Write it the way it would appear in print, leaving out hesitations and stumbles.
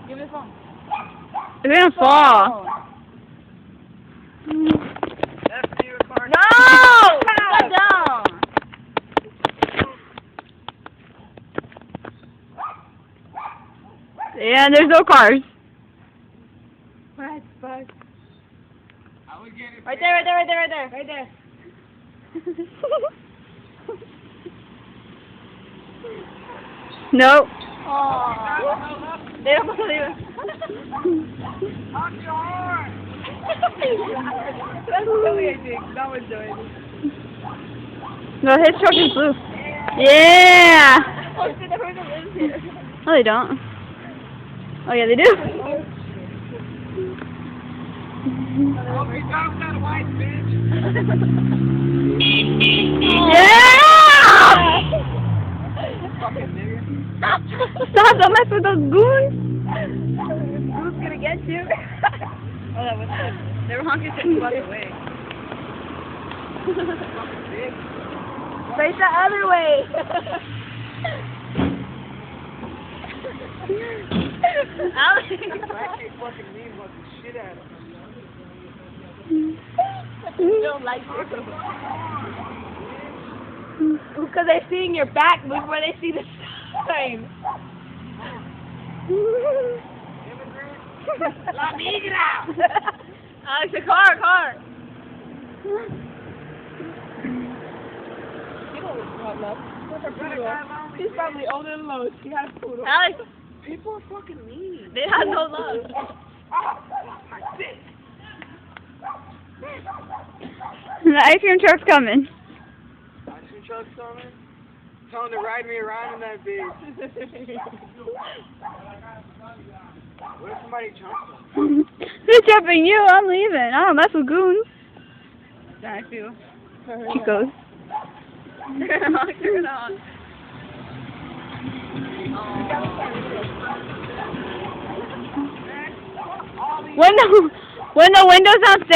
Give me the phone. It's gonna fall. No! Sit down. Yeah, there's no cars. What the fuck? Right there. Right there. Nope. Aww. They don't believe it. Honk your horn! That's silly, I think. That was joy. No, his truck is blue. Yeah. Oh shit, the person lives here. No, they don't. Oh yeah, they do. Oh, we found that white bitch! Yeah. Fucking nigga. Stop! Don't mess with those goons. Who's gonna get you? Oh, that was good. They were honking shit the other way. Face the other way. Alex. I keep fucking mean about the shit out of You don't like it. Because they're seeing your back before they see the sign. La migra! Alex, a car. He's probably older than Lois. He has a poodle. Alex, People are fucking mean. they have no love. My dick! The ice cream truck's coming. Ice cream truck's coming. Tell him to ride me around in that bitch. What if somebody jumps him? Who's jumping you? I'm leaving. I don't mess with goons. I feel. Chicos. Turn it on. When the windows don't stay